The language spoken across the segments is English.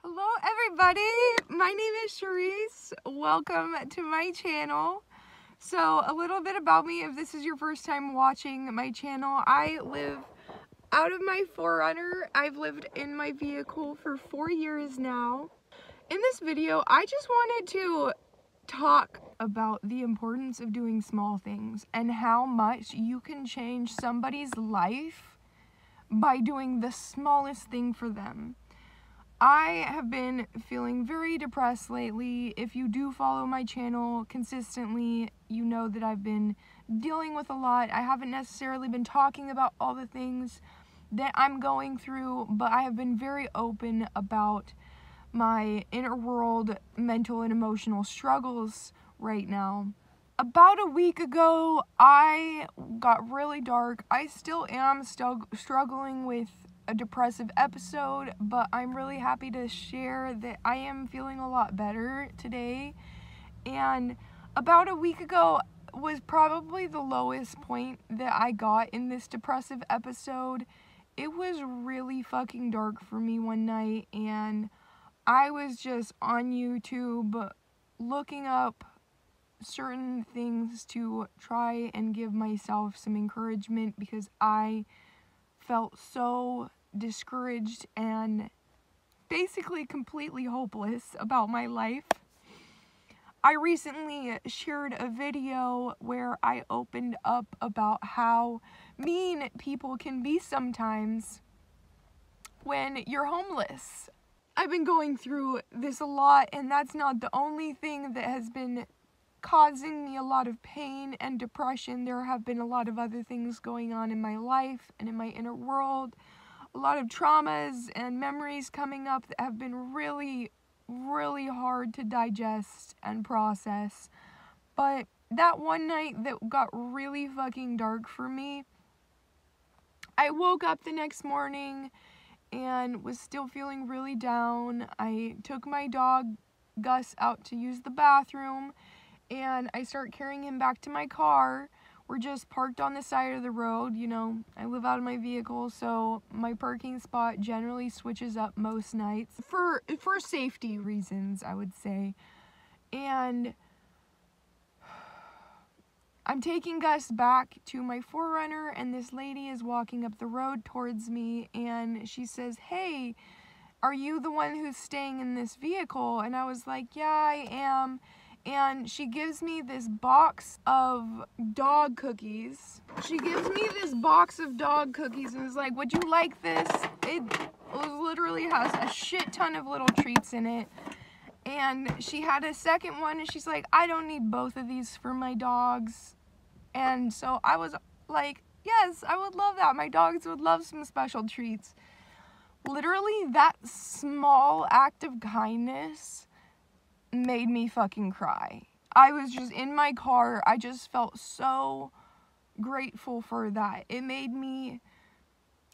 Hello everybody, my name is Charisse. Welcome to my channel. So a little bit about me, if this is your first time watching my channel, I live out of my 4Runner. I've lived in my vehicle for 4 years now. In this video, I just wanted to talk about the importance of doing small things and how much you can change somebody's life by doing the smallest thing for them. I have been feeling very depressed lately. If you do follow my channel consistently, you know that I've been dealing with a lot. I haven't necessarily been talking about all the things that I'm going through, but I have been very open about my inner world mental and emotional struggles right now. About a week ago, I got really dark. I still am struggling with a depressive episode, but I'm really happy to share that I am feeling a lot better today. And about a week ago was probably the lowest point that I got in this depressive episode. It was really fucking dark for me one night, and I was just on YouTube looking up certain things to try and give myself some encouragement because I felt so discouraged and basically completely hopeless about my life. I recently shared a video where I opened up about how mean people can be sometimes when you're homeless. I've been going through this a lot, and that's not the only thing that has been causing me a lot of pain and depression. There have been a lot of other things going on in my life and in my inner world. A lot of traumas and memories coming up that have been really, really hard to digest and process. But that one night that got really fucking dark for me, I woke up the next morning and was still feeling really down. I took my dog, Gus, out to use the bathroom, and I start carrying him back to my car. We're just parked on the side of the road. You know, I live out of my vehicle, so my parking spot generally switches up most nights for safety reasons, I would say. And I'm taking Gus back to my 4Runner, and this lady is walking up the road towards me, and she says, "Hey, are you the one who's staying in this vehicle?" And I was like, "Yeah, I am." And she gives me this box of dog cookies. She gives me this box of dog cookies and is like, "Would you like this?" It literally has a shit ton of little treats in it. And she had a second one, and she's like, "I don't need both of these for my dogs." And so I was like, yes, I would love that. My dogs would love some special treats. Literally, that small act of kindness made me fucking cry. I was just in my car. I just felt so grateful for that. It made me,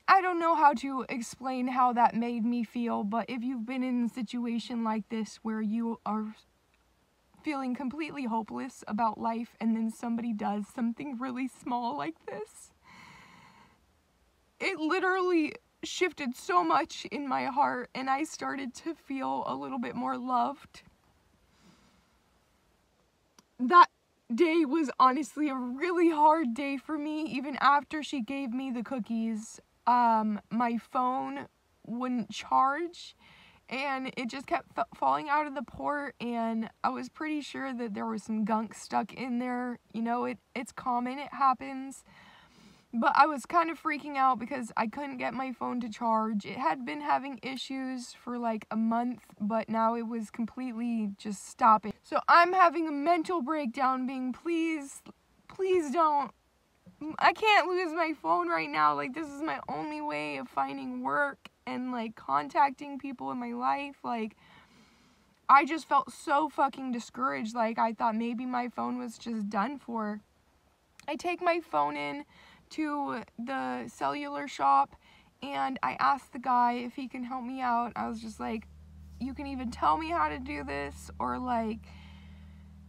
I don't know how to explain how that made me feel, but if you've been in a situation like this where you are feeling completely hopeless about life and then somebody does something really small like this, it literally shifted so much in my heart, and I started to feel a little bit more loved. That day was honestly a really hard day for me. Even after she gave me the cookies, my phone wouldn't charge, and it just kept falling out of the port, and I was pretty sure that there was some gunk stuck in there. You know, it's common, it happens. But I was kind of freaking out because I couldn't get my phone to charge. It had been having issues for like a month, but now it was completely just stopping. So I'm having a mental breakdown being, please don't. I can't lose my phone right now. Like, this is my only way of finding work and like contacting people in my life. Like, I just felt so fucking discouraged. Like, I thought maybe my phone was just done for. I take my phone in to the cellular shop, and I asked the guy if he can help me out. I was just like, "You can even tell me how to do this, or like,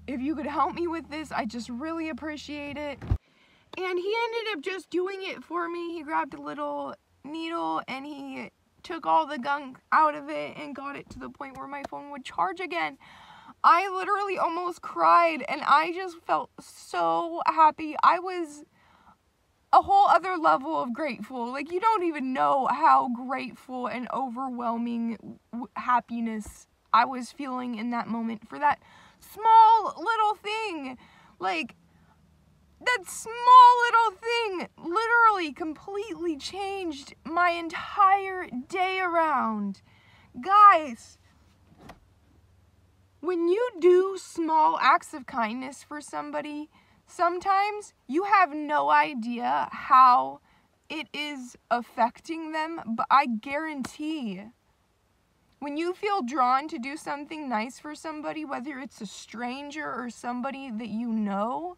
if you could help me with this, I just really appreciate it." And he ended up just doing it for me. He grabbed a little needle and he took all the gunk out of it and got it to the point where my phone would charge again. I literally almost cried, and I just felt so happy. I was a whole other level of grateful. Like, you don't even know how grateful and overwhelming happiness I was feeling in that moment for that small little thing. Like, that small little thing literally completely changed my entire day around. Guys, when you do small acts of kindness for somebody, sometimes you have no idea how it is affecting them, but I guarantee when you feel drawn to do something nice for somebody, whether it's a stranger or somebody that you know,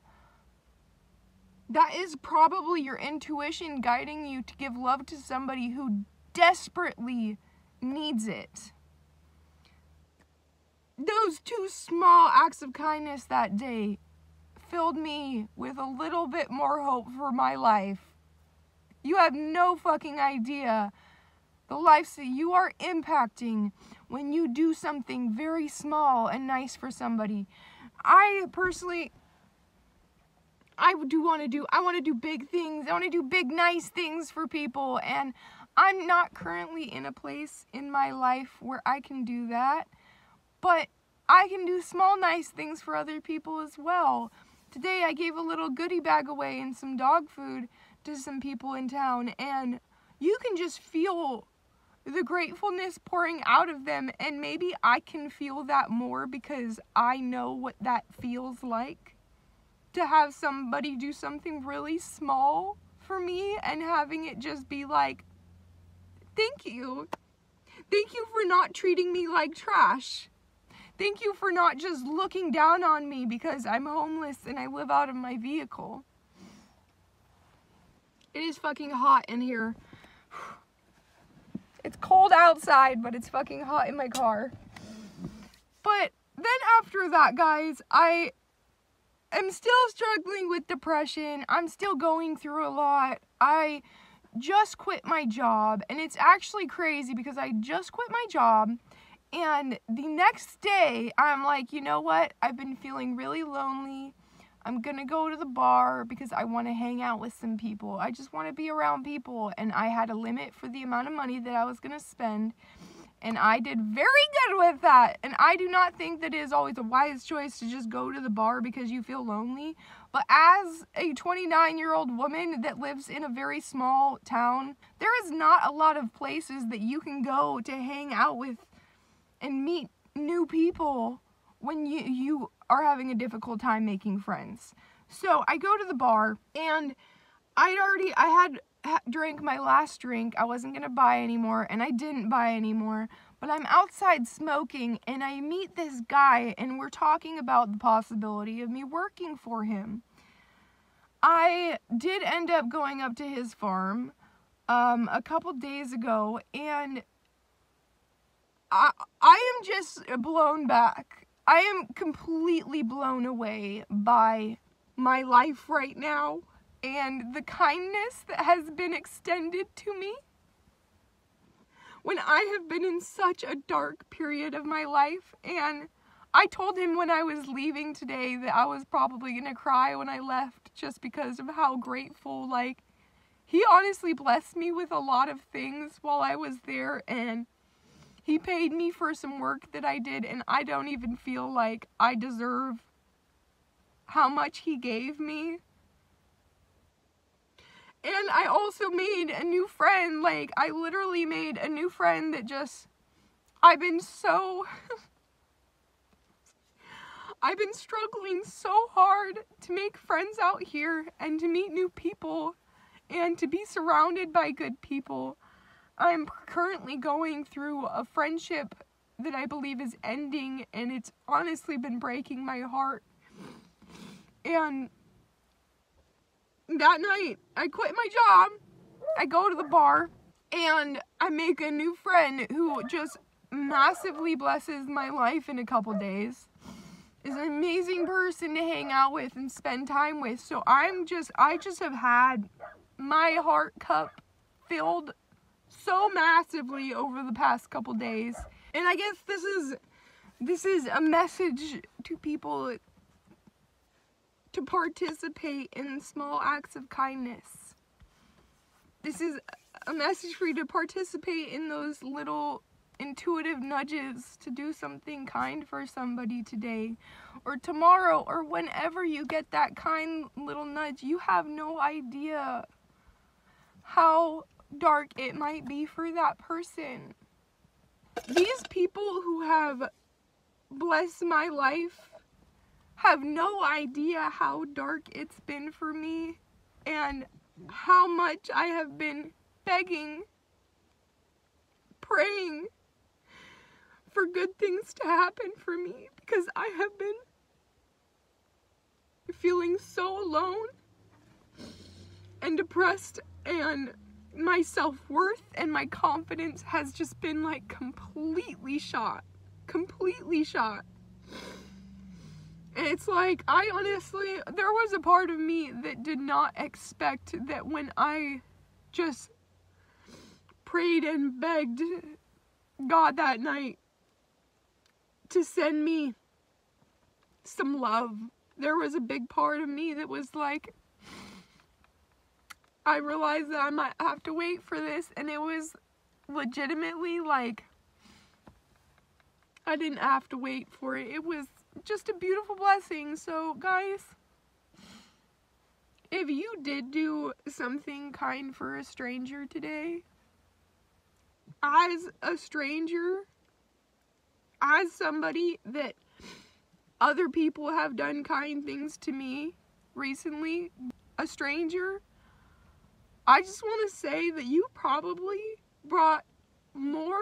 that is probably your intuition guiding you to give love to somebody who desperately needs it. Those 2 small acts of kindness that day filled me with a little bit more hope for my life. You have no fucking idea the lives that you are impacting when you do something very small and nice for somebody. I personally, I want to do big things. I want to do big, nice things for people. And I'm not currently in a place in my life where I can do that. But I can do small, nice things for other people as well. Today I gave a little goodie bag away and some dog food to some people in town. And you can just feel the gratefulness pouring out of them. And maybe I can feel that more because I know what that feels like. To have somebody do something really small for me and having it just be like, thank you. Thank you for not treating me like trash. Thank you for not just looking down on me because I'm homeless and I live out of my vehicle. It is fucking hot in here. It's cold outside, but it's fucking hot in my car. But then after that, guys, I'm still struggling with depression. I'm still going through a lot. I just quit my job, and it's actually crazy because I just quit my job, and the next day, I'm like, you know what? I've been feeling really lonely. I'm gonna go to the bar because I want to hang out with some people. I just want to be around people, and I had a limit for the amount of money that I was gonna spend. And I did very good with that. And I do not think that it is always a wise choice to just go to the bar because you feel lonely. But as a 29-year-old woman that lives in a very small town, there is not a lot of places that you can go to hang out with and meet new people when you are having a difficult time making friends. So I go to the bar, and I had drank my last drink. I wasn't gonna buy anymore, and I didn't buy anymore, but I'm outside smoking, and I meet this guy, and we're talking about the possibility of me working for him. I did end up going up to his farm a couple days ago, and I am just blown back. I am completely blown away by my life right now and the kindness that has been extended to me when I have been in such a dark period of my life. And I told him when I was leaving today that I was probably gonna cry when I left just because of how grateful, like, he honestly blessed me with a lot of things while I was there, and he paid me for some work that I did, and I don't even feel like I deserve how much he gave me. And I also made a new friend. Like, I literally made a new friend that just, I've been struggling so hard to make friends out here and to meet new people and to be surrounded by good people. I'm currently going through a friendship that I believe is ending, and it's honestly been breaking my heart. And that night, I quit my job, I go to the bar, and I make a new friend who just massively blesses my life in a couple days. Is an amazing person to hang out with and spend time with. So I just have had my heart cup filled so massively over the past couple days. And I guess this is a message to people to participate in small acts of kindness. This is a message for you to participate in those little intuitive nudges to do something kind for somebody today or tomorrow or whenever you get that kind little nudge. You have no idea how dark it might be for that person. These people who have blessed my life have no idea how dark it's been for me and how much I have been begging, praying for good things to happen for me, because I have been feeling so alone and depressed, and my self-worth and my confidence has just been like completely shot. And it's like, I honestly, there was a part of me that did not expect that when I just prayed and begged God that night to send me some love, there was a big part of me that was like, I realized that I might have to wait for this, and it was legitimately like, I didn't have to wait for it. It was just a beautiful blessing. So guys, if you did do something kind for a stranger today, as a stranger, as somebody that other people have done kind things to me recently, a stranger, I just want to say that you probably brought more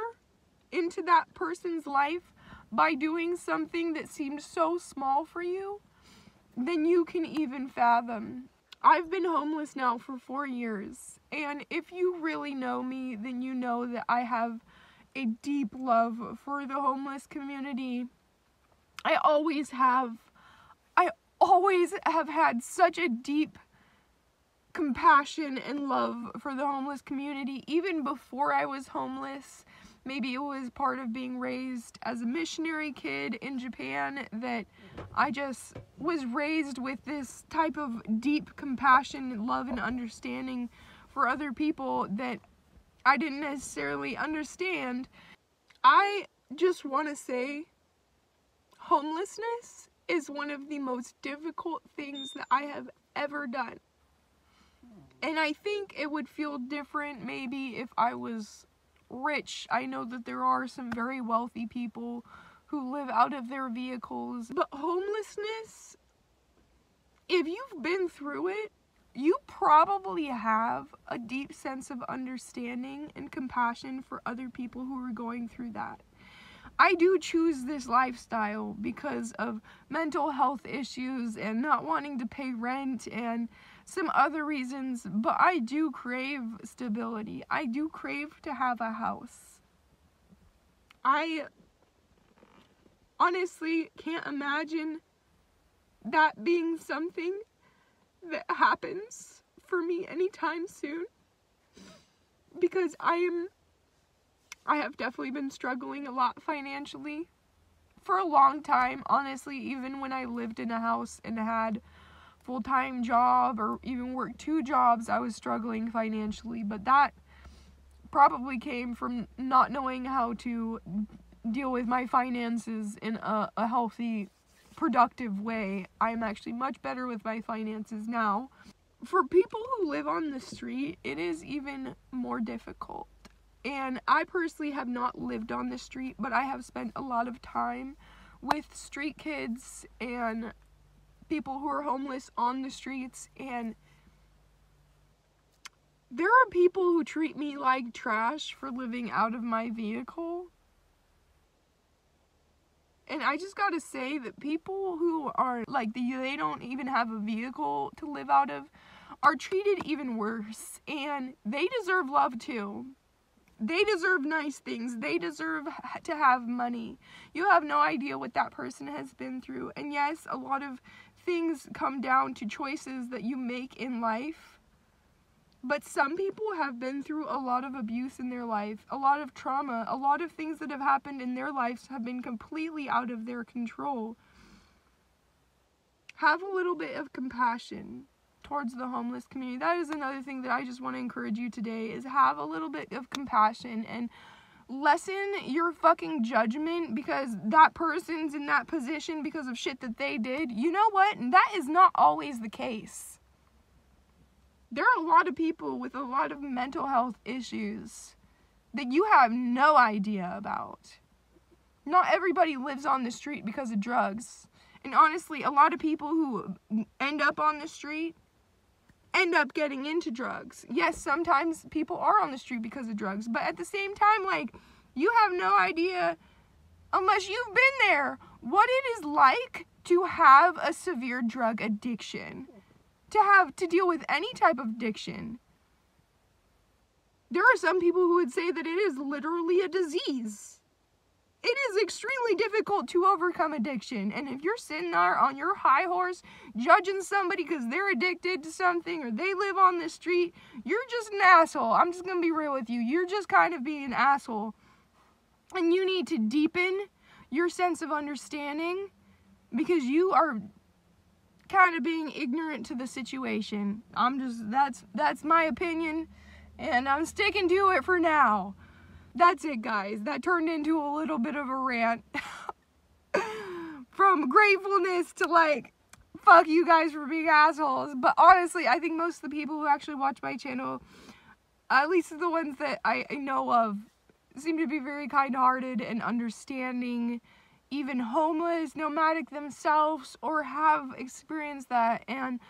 into that person's life by doing something that seemed so small for you than you can even fathom. I've been homeless now for 4 years, and if you really know me, then you know that I have a deep love for the homeless community. I always have had such a deep compassion and love for the homeless community, even before I was homeless. Maybe it was part of being raised as a missionary kid in Japan that I just was raised with this type of deep compassion, love, and understanding for other people that I didn't necessarily understand. I just want to say, homelessness is one of the most difficult things that I have ever done. And I think it would feel different maybe if I was rich. I know that there are some very wealthy people who live out of their vehicles, but homelessness, if you've been through it, you probably have a deep sense of understanding and compassion for other people who are going through that. I do choose this lifestyle because of mental health issues and not wanting to pay rent and some other reasons, but I do crave stability. I do crave to have a house. I honestly can't imagine that being something that happens for me anytime soon, because I have definitely been struggling a lot financially for a long time. Honestly, even when I lived in a house and had full-time job or even worked 2 jobs, I was struggling financially, but that probably came from not knowing how to deal with my finances in a healthy, productive way. I'm actually much better with my finances now. For people who live on the street, it is even more difficult. And I personally have not lived on the street, but I have spent a lot of time with street kids and people who are homeless on the streets, and there are people who treat me like trash for living out of my vehicle. And I just gotta say that people who are like, they don't even have a vehicle to live out of are treated even worse, and they deserve love too. They deserve nice things. They deserve to have money. You have no idea what that person has been through. And yes, a lot of things come down to choices that you make in life. But some people have been through a lot of abuse in their life, a lot of trauma, a lot of things that have happened in their lives have been completely out of their control. Have a little bit of compassion towards the homeless community. That is another thing that I just want to encourage you today, is have a little bit of compassion and lessen your fucking judgment because that person's in that position because of shit that they did. You know what? That is not always the case. There are a lot of people with a lot of mental health issues that you have no idea about. Not everybody lives on the street because of drugs. And honestly, a lot of people who end up on the street end up getting into drugs. Yes, sometimes people are on the street because of drugs, but at the same time, like, you have no idea, unless you've been there, what it is like to have a severe drug addiction. To deal with any type of addiction. There are some people who would say that it is literally a disease. It is extremely difficult to overcome addiction. And if you're sitting there on your high horse judging somebody because they're addicted to something or they live on the street, you're just an asshole. I'm just going to be real with you. You're just kind of being an asshole. And you need to deepen your sense of understanding because you are kind of being ignorant to the situation. That's my opinion, and I'm sticking to it for now. That's it, guys. That turned into a little bit of a rant. From gratefulness to like, fuck you guys for being assholes. But honestly, I think most of the people who actually watch my channel, at least the ones that I know of, seem to be very kind-hearted and understanding, even homeless, nomadic themselves, or have experienced that. And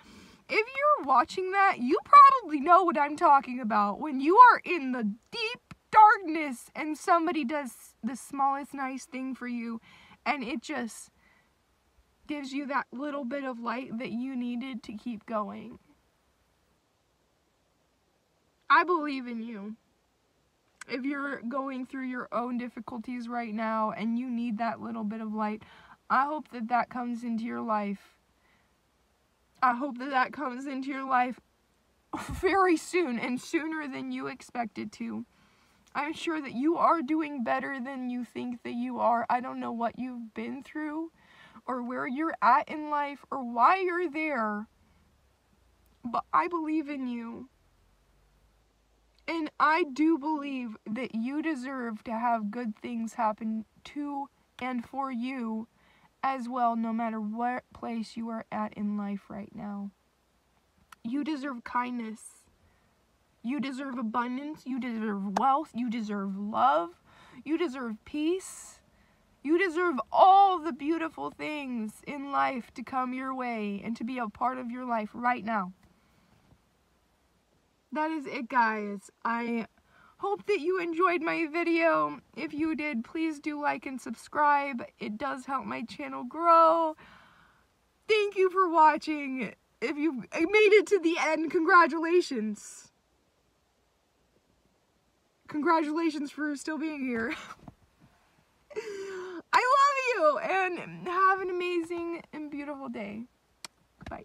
if you're watching that, you probably know what I'm talking about. When you are in the deep darkness and somebody does the smallest nice thing for you, and it just gives you that little bit of light that you needed to keep going. I believe in you. If you're going through your own difficulties right now and you need that little bit of light, I hope that that comes into your life. I hope that that comes into your life very soon and sooner than you expected to. I'm sure that you are doing better than you think that you are. I don't know what you've been through or where you're at in life or why you're there, but I believe in you. And I do believe that you deserve to have good things happen to and for you as well, no matter what place you are at in life right now. You deserve kindness. You deserve abundance. You deserve wealth. You deserve love. You deserve peace. You deserve all the beautiful things in life to come your way and to be a part of your life right now. That is it, guys. I hope that you enjoyed my video. If you did, please do like and subscribe. It does help my channel grow. Thank you for watching. If you made it to the end, congratulations. Congratulations for still being here. I love you, and have an amazing and beautiful day. Bye.